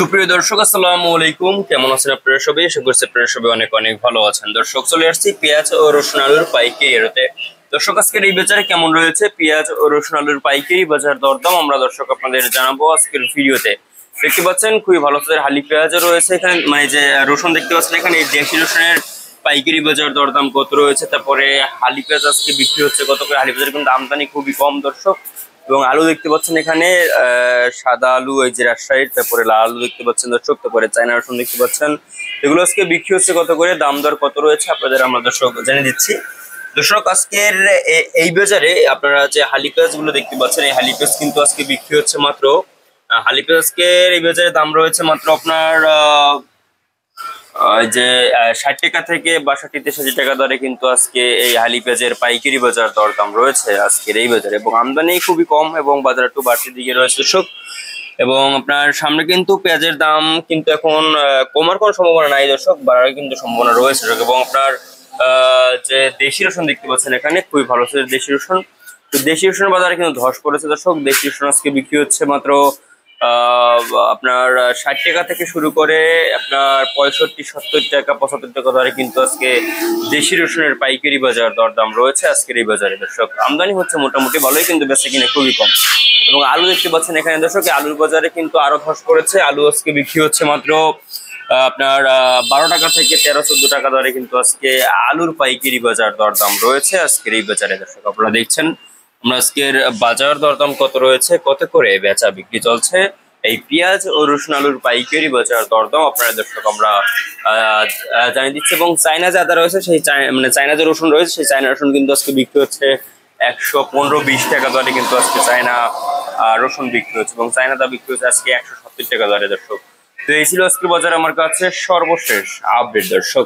সুপ্রিয় দর্শক, আসসালামু আলাইকুম। কেমন আছেন আপনারা সবাই? আশা করছি আপনারা সবাই অনেক অনেক ভালো আছেন। দর্শক, চলে আসছি পেঁয়াজ ও রসুন আলুর পাইকারি রেটে। দর্শক, আজকের এই বাজারে কেমন রয়েছে পেঁয়াজ ও রসুন আলুর পাইকারি বাজার দরদাম আমরা দর্শক আপনাদের জানাবো আজকের ভিডিওতে। দেখতে পাচ্ছেন খুবই ভালো সাইজের হালি পেঁয়াজও রয়েছে এখানে, মানে যে রসুন দেখতে পাচ্ছেন এখানে, এই দেশি রসুনের পাইকারি বাজার দরদাম কত রয়েছে, তারপরে হালি পেঁয়াজ আজকে বিক্রি হচ্ছে কত করে। হালি পেঁয়াজের কিন্তু আমদানি খুবই কম দর্শক। এবং আলু দেখতে পাচ্ছেন এখানে সাদা আলু, এই যে রাজশাহীর, তারপরে লাল আলু দেখতে পাচ্ছেন দর্শক, তারপরে চায়না রসুন দেখতে পাচ্ছেন। এগুলো আজকে বিক্রি হচ্ছে কত করে, দাম দর কত রয়েছে আপনাদের আমরা দর্শক জানিয়ে দিচ্ছি। দর্শক, আজকের এই বাজারে আপনারা যে হালি পেঁয়াজ গুলো দেখতে পাচ্ছেন, এই হালি পেঁয়াজ কিন্তু আজকে বিক্রি হচ্ছে মাত্র হালি পেঁয়াজের এই বাজারে দাম রয়েছে মাত্র আপনার যে 60 টাকা থেকে 62-63 টাকা দরে কিন্তু আজকে এই হালি পেঁয়াজের পাইকারি বাজার দরদাম রয়েছে আজকের এই বাজারে। এবং আমদানি খুবই কম এবং বাজার একটু বাড়তির দিকে রয়েছে দর্শক। এবং আপনার সামনে কিন্তু পেঁয়াজের দাম কিন্তু এখন কমার কোনো সম্ভাবনা নাই দর্শক, বাড়ার কিন্তু সম্ভাবনা রয়েছে। এবং আপনার যে দেশি রসুন দেখতে পাচ্ছেন এখানে, খুবই ভালো দেশি রসুন। তো দেশি রসুনের বাজারে কিন্তু ধস পড়েছে দর্শক। দেশি রসুন আজকে বিক্রি হচ্ছে মাত্র আপনার 60 টাকা থেকে শুরু করে আপনার 65, 70 টাকা, 75 টাকা ধরে কিন্তু আজকে দেশি রসুনের পাইকারি বাজার দরদাম রয়েছে আজকের এই বাজারে দর্শক। আমদানি হচ্ছে মোটামুটি ভালোই, কিন্তু বেচা কিনে খুবই কম। এবং আলু দেখতে পাচ্ছেন এখানে দর্শক, আলুর বাজারে কিন্তু আরো ধস পড়েছে। আলু আজকে বিক্রি হচ্ছে মাত্র আপনার 12 টাকা থেকে 13-14 টাকা দরে কিন্তু আজকে আলুর পাইকারি বাজার দরদাম রয়েছে আজকের এই বাজারে দর্শক। আপনারা দেখছেন আমরা আজকের বাজার দরদাম কত রয়েছে, কত করে বেচা বিক্রি চলছে এই পেঁয়াজ ও রসুন আলুর পাইকারি বাজার দরদাম আপনারা দর্শক আমরা জানিয়ে দিচ্ছি। এবং চায়না যে আদা রয়েছে, সেই মানে চায়না যে রসুন রয়েছে, সেই চায়না রসুন কিন্তু আজকে বিক্রি হচ্ছে 115-20 টাকা দরে কিন্তু আজকে চায়না রসুন বিক্রি হচ্ছে। এবং চায়না দা বিক্রি হচ্ছে আজকে 170 টাকা দরে দর্শক। তো এই ছিল আজকের বাজার আমার কাছে সর্বশেষ আপডেট দর্শক।